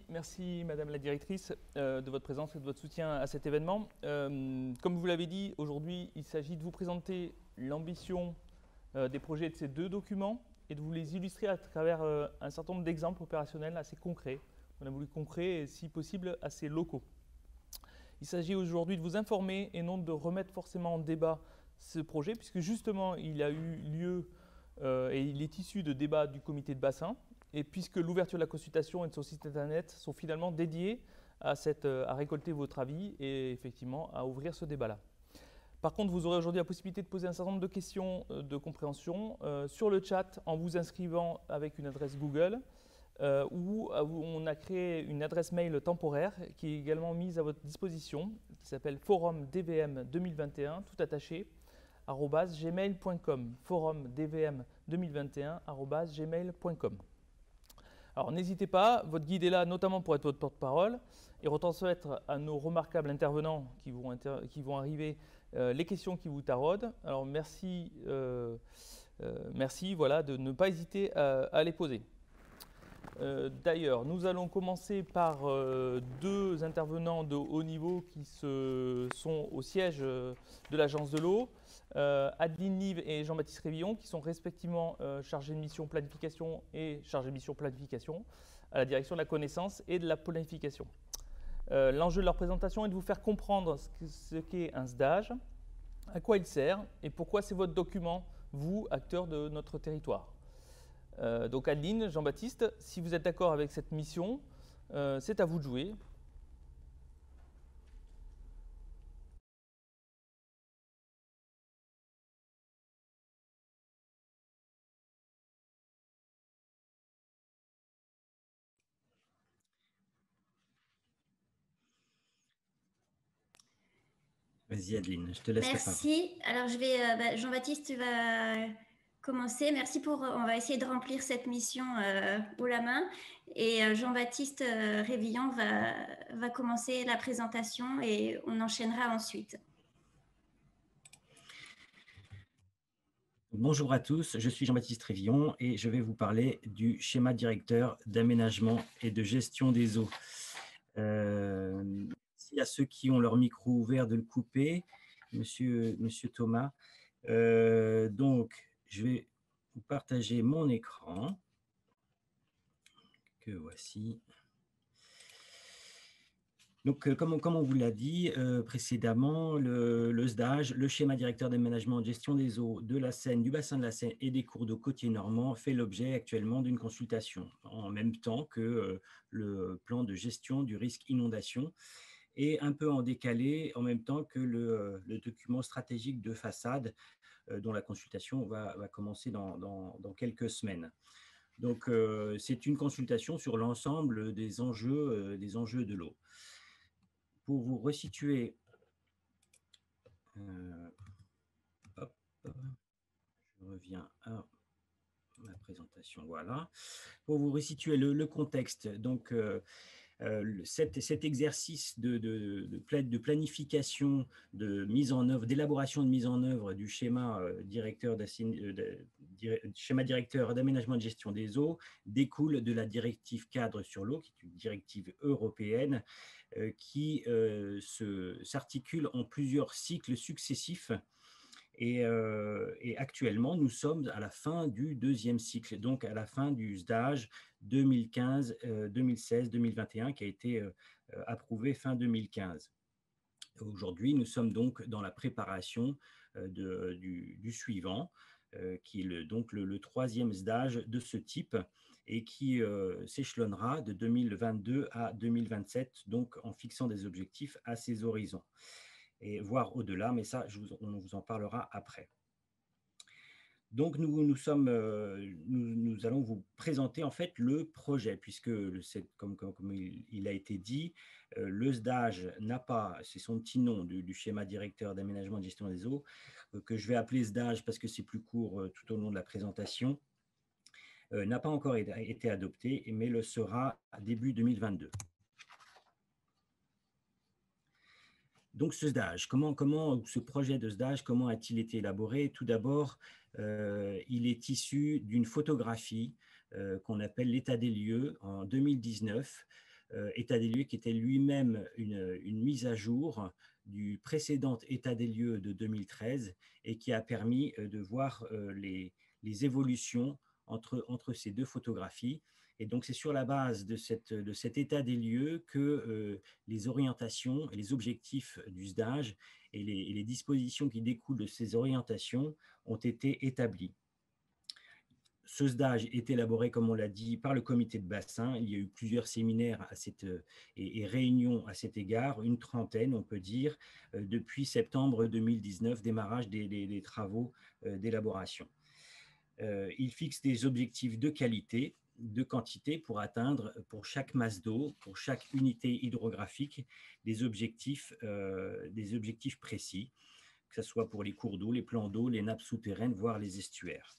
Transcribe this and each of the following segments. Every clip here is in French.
merci Madame la Directrice de votre présence et de votre soutien à cet événement. Comme vous l'avez dit, aujourd'hui, il s'agit de vous présenter l'ambition des projets de ces deux documents et de vous les illustrer à travers un certain nombre d'exemples opérationnels assez concrets. On a voulu concrets et, si possible, assez locaux. Il s'agit aujourd'hui de vous informer et non de remettre forcément en débat ce projet, puisque justement, il a eu lieu et il est issu de débats du comité de bassin, et puisque l'ouverture de la consultation et de son site internet sont finalement dédiés à récolter votre avis et effectivement à ouvrir ce débat-là. Par contre, vous aurez aujourd'hui la possibilité de poser un certain nombre de questions de compréhension sur le chat en vous inscrivant avec une adresse Google où on a créé une adresse mail temporaire qui est également mise à votre disposition, qui s'appelle forumdvm2021, tout attaché, @gmail.com, forumdvm2021@gmail.com. Alors n'hésitez pas, votre guide est là notamment pour être votre porte-parole et retransmettre à nos remarquables intervenants qui vont arriver les questions qui vous taraudent. Alors merci voilà, de ne pas hésiter à les poser. D'ailleurs, nous allons commencer par deux intervenants de haut niveau qui sont au siège de l'Agence de l'eau, Adeline Nive et Jean-Baptiste Révillon, qui sont respectivement chargés de mission planification et chargés de mission planification à la direction de la connaissance et de la planification. L'enjeu de leur présentation est de vous faire comprendre ce qu'est un SDAGE, à quoi il sert et pourquoi c'est votre document, vous, acteurs de notre territoire. Donc Adeline, Jean-Baptiste, si vous êtes d'accord avec cette mission, c'est à vous de jouer. Vas-y Adeline, je te laisse la parole. Merci. Alors Jean-Baptiste, tu vas commencer. Merci on va essayer de remplir cette mission haut la main. Et Jean-Baptiste Révillon va commencer la présentation et on enchaînera ensuite. Bonjour à tous, je suis Jean-Baptiste Révillon et je vais vous parler du schéma directeur d'aménagement et de gestion des eaux. Merci à ceux qui ont leur micro ouvert de le couper, monsieur Thomas. Donc, je vais vous partager mon écran, que voici. Donc, comme on vous l'a dit précédemment, le SDAGE, le schéma directeur d'aménagement et de gestion des eaux de la Seine, du bassin de la Seine et des cours d'eau côtiers normands fait l'objet actuellement d'une consultation, en même temps que le plan de gestion du risque inondation, et un peu en décalé, en même temps que le document stratégique de façade, dont la consultation va commencer dans quelques semaines. Donc, c'est une consultation sur l'ensemble des enjeux de l'eau. Pour vous resituer, je reviens à ma présentation, voilà. Pour vous resituer le contexte, donc cet exercice de planification, de mise en œuvre, d'élaboration de mise en œuvre du schéma directeur d'aménagement et de gestion des eaux découle de la directive cadre sur l'eau, qui est une directive européenne qui s'articule en plusieurs cycles successifs. Et actuellement, nous sommes à la fin du deuxième cycle, donc à la fin du SDAGE 2015, 2016, 2021, qui a été approuvé fin 2015. Aujourd'hui, nous sommes donc dans la préparation du suivant, qui est donc le troisième SDAGE de ce type et qui s'échelonnera de 2022 à 2027, donc en fixant des objectifs à ces horizons, et voire au-delà, mais ça, on vous en parlera après. Donc, nous allons vous présenter en fait le projet, puisque comme il a été dit, le SDAGE n'a pas, c'est son petit nom du schéma directeur d'aménagement et de gestion des eaux, que je vais appeler SDAGE parce que c'est plus court tout au long de la présentation, n'a pas encore été adopté, mais le sera à début 2022. Donc ce SDAGE, ce projet de SDAGE, comment a-t-il été élaboré? Tout d'abord, il est issu d'une photographie qu'on appelle l'état des lieux en 2019 état des lieux qui était lui-même une mise à jour du précédent état des lieux de 2013 et qui a permis de voir les évolutions entre ces deux photographies. Et donc, c'est sur la base de cet état des lieux que les orientations et les objectifs du SDAGE et les dispositions qui découlent de ces orientations ont été établis. Ce SDAGE est élaboré, comme on l'a dit, par le comité de bassin. Il y a eu plusieurs séminaires et réunions à cet égard, une trentaine, on peut dire, depuis septembre 2019, démarrage des travaux d'élaboration. Il fixe des objectifs de qualité, de quantité pour atteindre, pour chaque masse d'eau, pour chaque unité hydrographique, des objectifs précis, que ce soit pour les cours d'eau, les plans d'eau, les nappes souterraines, voire les estuaires.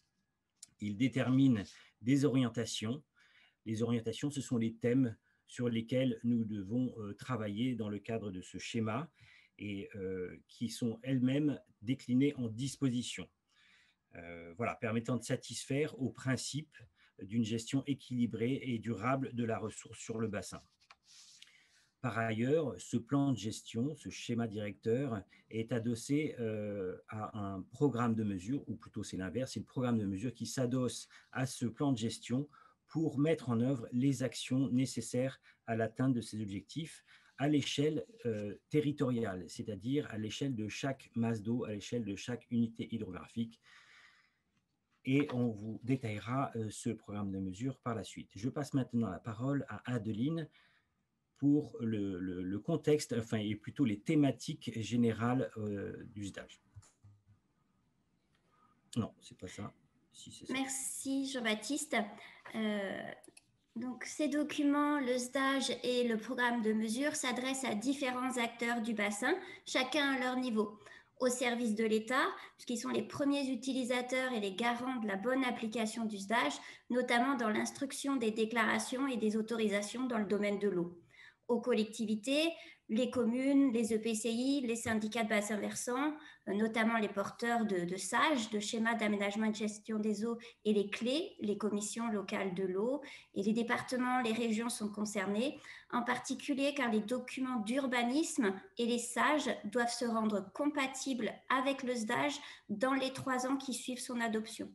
Il détermine des orientations. Les orientations, ce sont les thèmes sur lesquels nous devons travailler dans le cadre de ce schéma et qui sont elles-mêmes déclinées en dispositions. Voilà, permettant de satisfaire au principe d'une gestion équilibrée et durable de la ressource sur le bassin. Par ailleurs, ce plan de gestion, ce schéma directeur, est adossé à un programme de mesure, ou plutôt c'est l'inverse, c'est le programme de mesure qui s'adosse à ce plan de gestion pour mettre en œuvre les actions nécessaires à l'atteinte de ces objectifs à l'échelle territoriale, c'est-à-dire à l'échelle de chaque masse d'eau, à l'échelle de chaque unité hydrographique. Et on vous détaillera ce programme de mesure par la suite. Je passe maintenant la parole à Adeline pour le contexte, enfin, et plutôt les thématiques générales du SDAGE. Non, c'est pas ça. Si, c'est ça. Merci Jean-Baptiste. Donc, ces documents, le SDAGE et le programme de mesure s'adressent à différents acteurs du bassin, chacun à leur niveau. Au service de l'État, puisqu'ils sont les premiers utilisateurs et les garants de la bonne application du SDAGE, notamment dans l'instruction des déclarations et des autorisations dans le domaine de l'eau. Aux collectivités, les communes, les EPCI, les syndicats de bassin versant, notamment les porteurs de SAGE, de schémas d'aménagement et de gestion des eaux, et les CLÉ, les commissions locales de l'eau, et les départements, les régions sont concernés, en particulier car les documents d'urbanisme et les SAGE doivent se rendre compatibles avec le SDAGE dans les 3 ans qui suivent son adoption.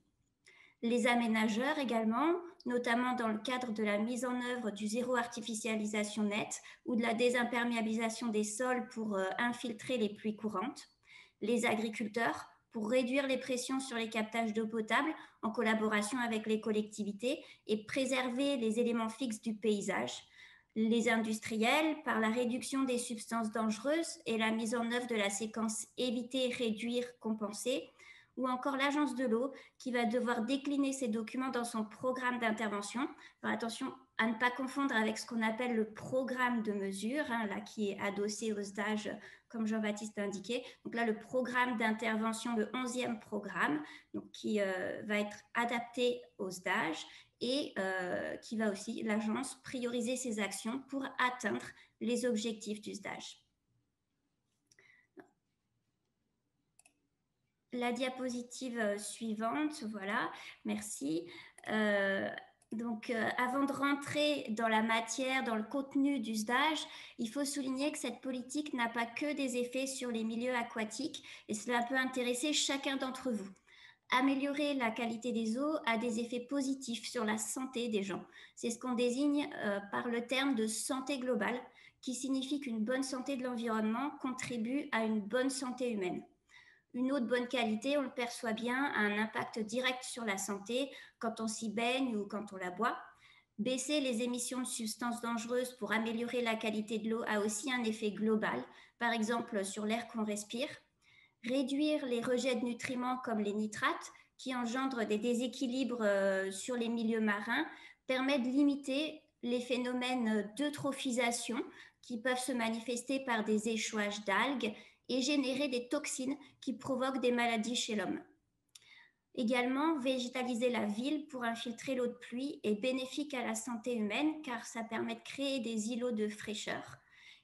Les aménageurs également, notamment dans le cadre de la mise en œuvre du zéro artificialisation nette ou de la désimperméabilisation des sols pour infiltrer les pluies courantes. Les agriculteurs, pour réduire les pressions sur les captages d'eau potable en collaboration avec les collectivités et préserver les éléments fixes du paysage. Les industriels, par la réduction des substances dangereuses et la mise en œuvre de la séquence éviter, réduire, compenser, ou encore l'agence de l'eau qui va devoir décliner ces documents dans son programme d'intervention. Alors attention à ne pas confondre avec ce qu'on appelle le programme de mesure, là qui est adossé au SDAGE comme Jean-Baptiste a indiqué. Donc là, le programme d'intervention, le 11e programme, donc qui va être adapté au SDAGE et qui va aussi, l'agence, prioriser ses actions pour atteindre les objectifs du SDAGE. La diapositive suivante, voilà, merci. Donc, avant de rentrer dans la matière, dans le contenu du SDAGE, il faut souligner que cette politique n'a pas que des effets sur les milieux aquatiques et cela peut intéresser chacun d'entre vous. Améliorer la qualité des eaux a des effets positifs sur la santé des gens. C'est ce qu'on désigne par le terme de santé globale, qui signifie qu'une bonne santé de l'environnement contribue à une bonne santé humaine. Une eau de bonne qualité, on le perçoit bien, a un impact direct sur la santé quand on s'y baigne ou quand on la boit. Baisser les émissions de substances dangereuses pour améliorer la qualité de l'eau a aussi un effet global, par exemple sur l'air qu'on respire. Réduire les rejets de nutriments comme les nitrates, qui engendrent des déséquilibres sur les milieux marins, permet de limiter les phénomènes d'eutrophisation qui peuvent se manifester par des échouages d'algues et générer des toxines qui provoquent des maladies chez l'homme. Également, végétaliser la ville pour infiltrer l'eau de pluie est bénéfique à la santé humaine car ça permet de créer des îlots de fraîcheur.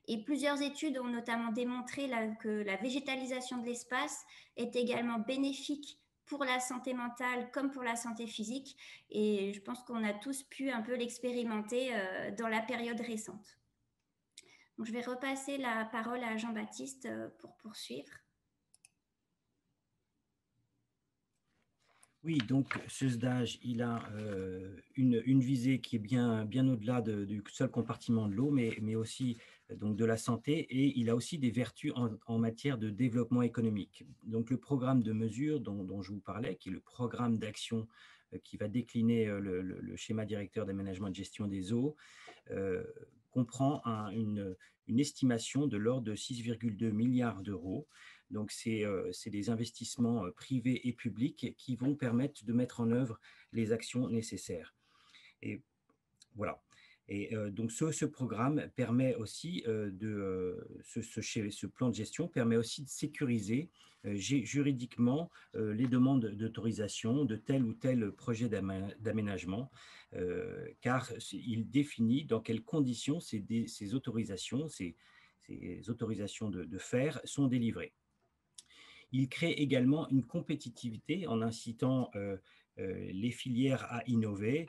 Et plusieurs études ont notamment démontré que la végétalisation de l'espace est également bénéfique pour la santé mentale comme pour la santé physique. Et je pense qu'on a tous pu un peu l'expérimenter dans la période récente. Donc, je vais repasser la parole à Jean-Baptiste pour poursuivre. Oui, donc ce SDAGE, il a une visée qui est bien au-delà du seul compartiment de l'eau, mais aussi donc de la santé, et il a aussi des vertus en matière de développement économique. Donc le programme de mesure dont je vous parlais, qui est le programme d'action qui va décliner le schéma directeur d'aménagement et de gestion des eaux, euh, comprend une estimation de l'ordre de 6,2 milliards d'euros. Donc, c'est des investissements privés et publics qui vont permettre de mettre en œuvre les actions nécessaires. Et voilà. Et donc, ce programme permet aussi ce plan de gestion permet aussi de sécuriser juridiquement les demandes d'autorisation de tel ou tel projet d'aménagement, car il définit dans quelles conditions ces autorisations, ces autorisations de faire sont délivrées. Il crée également une compétitivité en incitant les filières à innover,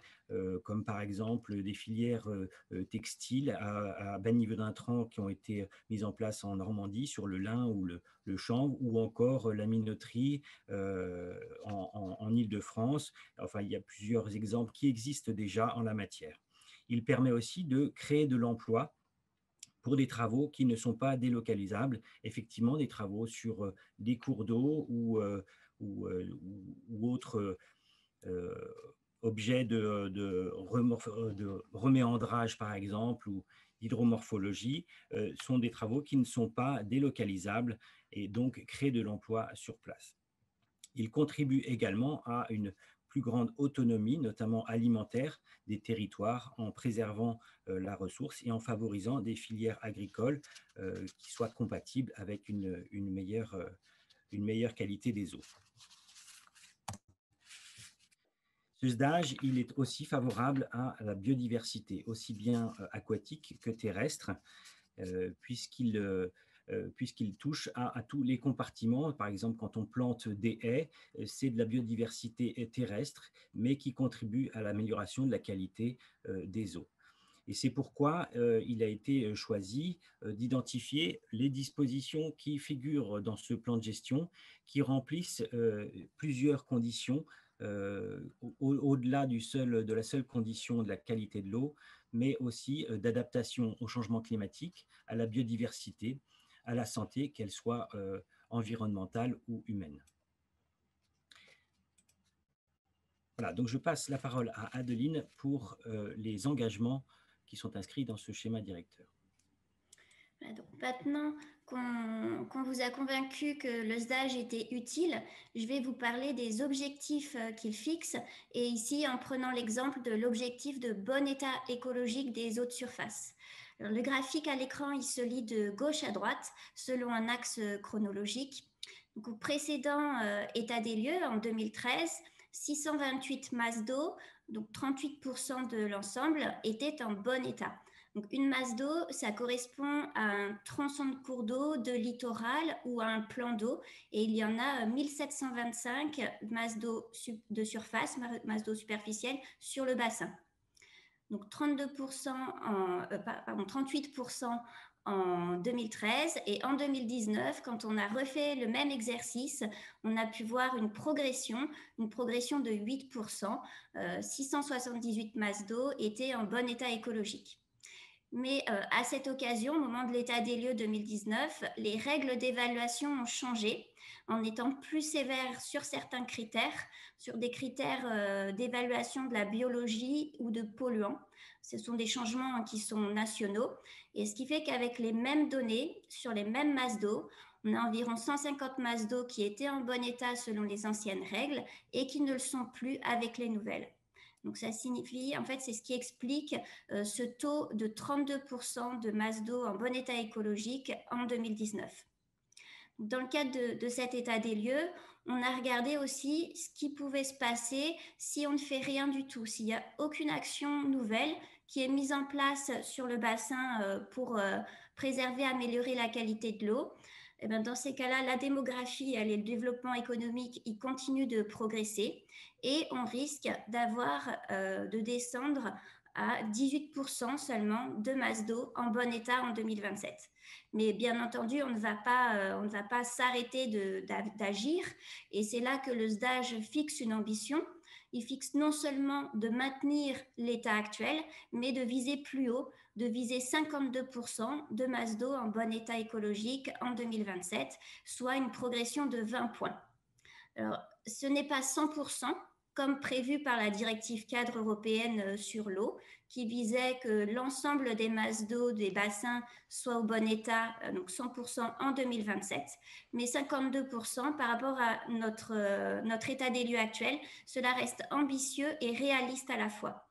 comme par exemple des filières textiles à bas niveau d'intrants qui ont été mises en place en Normandie sur le lin ou le chanvre, ou encore la minoterie en Île-de-France. Enfin, il y a plusieurs exemples qui existent déjà en la matière. Il permet aussi de créer de l'emploi pour des travaux qui ne sont pas délocalisables, effectivement des travaux sur des cours d'eau ou autres objets de reméandrage, par exemple, ou d'hydromorphologie, sont des travaux qui ne sont pas délocalisables et donc créent de l'emploi sur place. Il contribue également à une plus grande autonomie, notamment alimentaire, des territoires en préservant la ressource et en favorisant des filières agricoles qui soient compatibles avec une meilleure qualité des eaux. Ce SDAGE, il est aussi favorable à la biodiversité, aussi bien aquatique que terrestre, puisqu'il touche à tous les compartiments. Par exemple, quand on plante des haies, c'est de la biodiversité terrestre, mais qui contribue à l'amélioration de la qualité des eaux. Et c'est pourquoi il a été choisi d'identifier les dispositions qui figurent dans ce plan de gestion, qui remplissent plusieurs conditions au-delà de la seule condition de la qualité de l'eau, mais aussi d'adaptation au changement climatique, à la biodiversité, à la santé, qu'elle soit environnementale ou humaine. Voilà, donc je passe la parole à Adeline pour les engagements qui sont inscrits dans ce schéma directeur. Donc maintenant qu'on vous a convaincu que le SDAGE était utile, je vais vous parler des objectifs qu'il fixe, et ici en prenant l'exemple de l'objectif de bon état écologique des eaux de surface. Alors, le graphique à l'écran, il se lit de gauche à droite selon un axe chronologique. Donc, au précédent état des lieux, en 2013, 628 masses d'eau, donc 38% de l'ensemble, étaient en bon état. Donc, une masse d'eau, ça correspond à un tronçon de cours d'eau, de littoral ou à un plan d'eau. Et il y en a 1725 masses d'eau de surface, masses d'eau superficielle sur le bassin. Donc, 38% en 2013, et en 2019, quand on a refait le même exercice, on a pu voir une progression de 8%. 678 masses d'eau étaient en bon état écologique. Mais à cette occasion, au moment de l'état des lieux 2019, les règles d'évaluation ont changé en étant plus sévères sur certains critères, sur des critères d'évaluation de la biologie ou de polluants. Ce sont des changements qui sont nationaux, et ce qui fait qu'avec les mêmes données, sur les mêmes masses d'eau, on a environ 150 masses d'eau qui étaient en bon état selon les anciennes règles et qui ne le sont plus avec les nouvelles. Donc, ça signifie, en fait, c'est ce qui explique ce taux de 32% de masse d'eau en bon état écologique en 2019. Dans le cadre de cet état des lieux, on a regardé aussi ce qui pouvait se passer si on ne fait rien du tout, s'il n'y a aucune action nouvelle qui est mise en place sur le bassin pour préserver, améliorer la qualité de l'eau. Et bien, dans ces cas-là, la démographie et le développement économique, ils continuent de progresser, et on risque de descendre à 18% seulement de masse d'eau en bon état en 2027. Mais bien entendu, on ne va pas s'arrêter d'agir, et c'est là que le SDAGE fixe une ambition. Il fixe non seulement de maintenir l'état actuel, mais de viser plus haut, de viser 52% de masse d'eau en bon état écologique en 2027, soit une progression de 20 points. Alors, ce n'est pas 100%, comme prévu par la directive cadre européenne sur l'eau, qui visait que l'ensemble des masses d'eau des bassins soient au bon état, donc 100% en 2027, mais 52% par rapport à notre état des lieux actuel. Cela reste ambitieux et réaliste à la fois.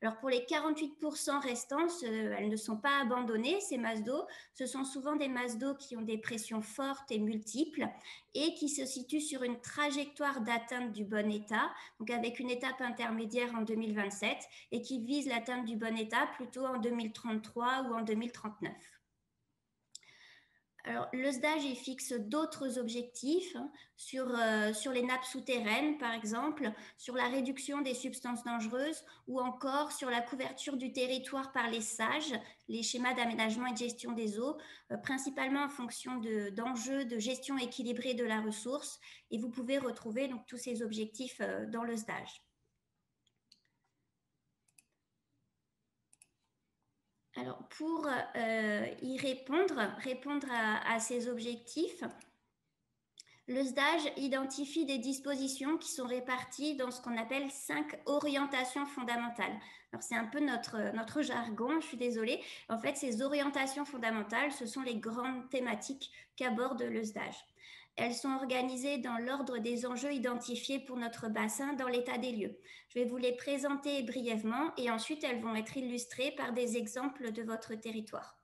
Alors pour les 48% restants, elles ne sont pas abandonnées, ces masses d'eau. Ce sont souvent des masses d'eau qui ont des pressions fortes et multiples et qui se situent sur une trajectoire d'atteinte du bon état, donc avec une étape intermédiaire en 2027 et qui vise l'atteinte du bon état plutôt en 2033 ou en 2039. Alors, le SDAGE il fixe d'autres objectifs sur les nappes souterraines, par exemple, sur la réduction des substances dangereuses ou encore sur la couverture du territoire par les SAGE, les schémas d'aménagement et de gestion des eaux, principalement en fonction d'enjeux de gestion équilibrée de la ressource. Et vous pouvez retrouver donc, tous ces objectifs dans le SDAGE. Alors, pour y répondre à ces objectifs, le SDAGE identifie des dispositions qui sont réparties dans ce qu'on appelle 5 orientations fondamentales. Alors, c'est un peu notre jargon, je suis désolée. En fait, ces orientations fondamentales, ce sont les grandes thématiques qu'aborde le SDAGE. Elles sont organisées dans l'ordre des enjeux identifiés pour notre bassin dans l'état des lieux. Je vais vous les présenter brièvement et ensuite elles vont être illustrées par des exemples de votre territoire.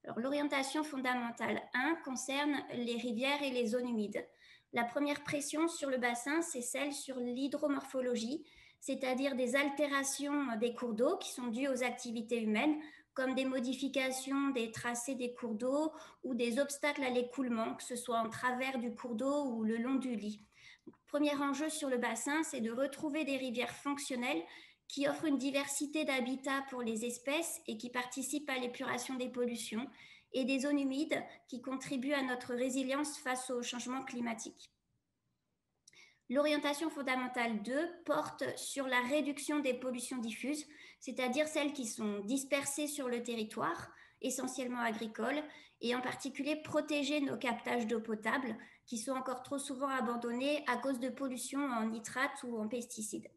Alors, l'orientation fondamentale 1 concerne les rivières et les zones humides. La première pression sur le bassin, c'est celle sur l'hydromorphologie, c'est-à-dire des altérations des cours d'eau qui sont dues aux activités humaines, comme des modifications des tracés des cours d'eau ou des obstacles à l'écoulement, que ce soit en travers du cours d'eau ou le long du lit. Donc, premier enjeu sur le bassin, c'est de retrouver des rivières fonctionnelles qui offrent une diversité d'habitats pour les espèces et qui participent à l'épuration des pollutions, et des zones humides qui contribuent à notre résilience face au changement climatique. L'orientation fondamentale 2 porte sur la réduction des pollutions diffuses, c'est-à-dire celles qui sont dispersées sur le territoire, essentiellement agricoles, et en particulier protéger nos captages d'eau potable qui sont encore trop souvent abandonnés à cause de pollutions en nitrates ou en pesticides.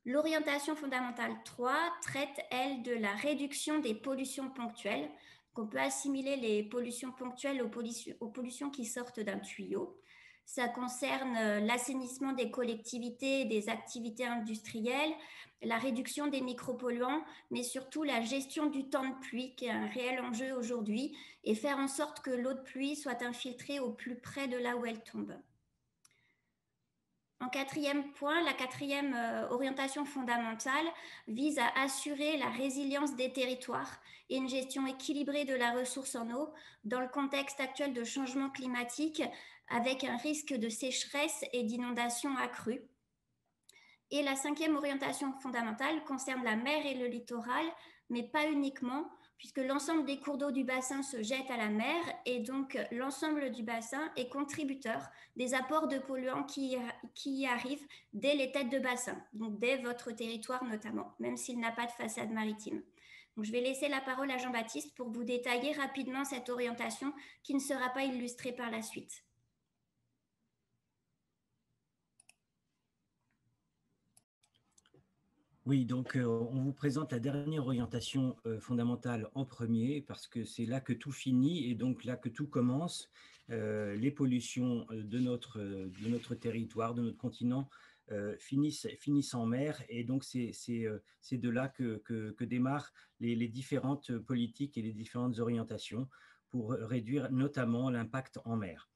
L'orientation fondamentale 3 traite, elle, de la réduction des pollutions ponctuelles. On peut assimiler les pollutions ponctuelles aux pollutions qui sortent d'un tuyau. Ça concerne l'assainissement des collectivités et des activités industrielles, la réduction des micropolluants, mais surtout la gestion du temps de pluie, qui est un réel enjeu aujourd'hui, et faire en sorte que l'eau de pluie soit infiltrée au plus près de là où elle tombe. En quatrième point, la quatrième orientation fondamentale vise à assurer la résilience des territoires et une gestion équilibrée de la ressource en eau dans le contexte actuel de changement climatique avec un risque de sécheresse et d'inondation accrue. Et la cinquième orientation fondamentale concerne la mer et le littoral, mais pas uniquement, puisque l'ensemble des cours d'eau du bassin se jettent à la mer et donc l'ensemble du bassin est contributeur des apports de polluants qui y arrivent dès les têtes de bassin, donc dès votre territoire notamment, même s'il n'a pas de façade maritime. Donc, je vais laisser la parole à Jean-Baptiste pour vous détailler rapidement cette orientation qui ne sera pas illustrée par la suite. Oui, donc on vous présente la dernière orientation fondamentale en premier parce que c'est là que tout finit et donc là que tout commence. Les pollutions de notre territoire, de notre continent finissent en mer et donc c'est de là que démarrent les différentes politiques et les différentes orientations pour réduire notamment l'impact en mer.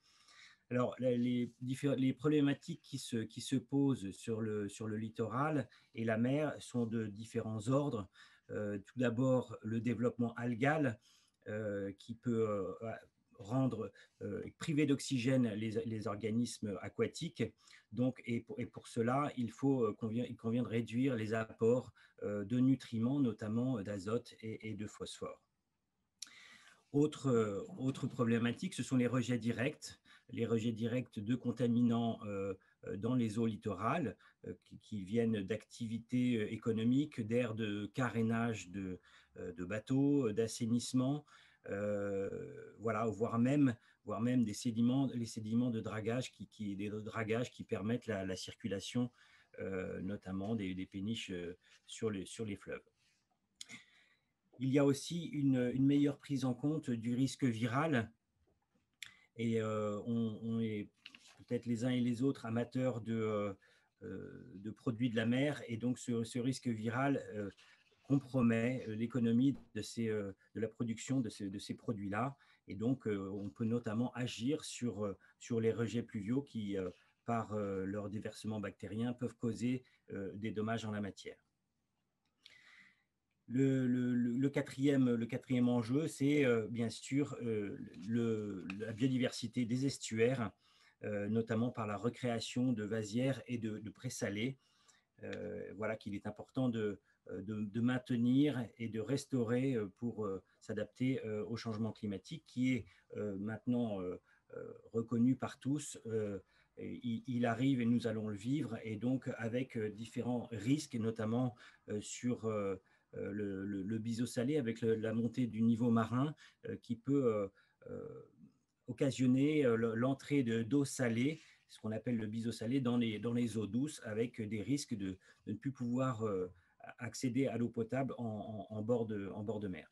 Alors, les problématiques qui se posent sur le littoral et la mer sont de différents ordres. Tout d'abord, le développement algal qui peut priver d'oxygène les organismes aquatiques. Donc, et pour cela, il convient de réduire les apports de nutriments, notamment d'azote et de phosphore. Autre problématique, ce sont les rejets directs de contaminants dans les eaux littorales qui viennent d'activités économiques, d'aires de carénage de bateaux, d'assainissement, voilà, voire même les sédiments de dragage qui permettent la circulation, notamment des péniches sur les fleuves. Il y a aussi une meilleure prise en compte du risque viral, et on est peut-être les uns et les autres amateurs de produits de la mer, et donc ce risque viral compromet l'économie de la production de ces produits-là, et donc on peut notamment agir sur les rejets pluviaux qui, par leur déversement bactérien, peuvent causer des dommages en la matière. Le quatrième enjeu, c'est bien sûr la biodiversité des estuaires, notamment par la recréation de vasières et de présalés. Voilà qu'il est important de maintenir et de restaurer pour s'adapter au changement climatique qui est maintenant reconnu par tous. Il arrive et nous allons le vivre, et donc avec différents risques, notamment sur le biseau-salé, avec la montée du niveau marin qui peut occasionner l'entrée d'eau salée, ce qu'on appelle le biseau-salé, dans les eaux douces, avec des risques de ne plus pouvoir accéder à l'eau potable en bord de mer.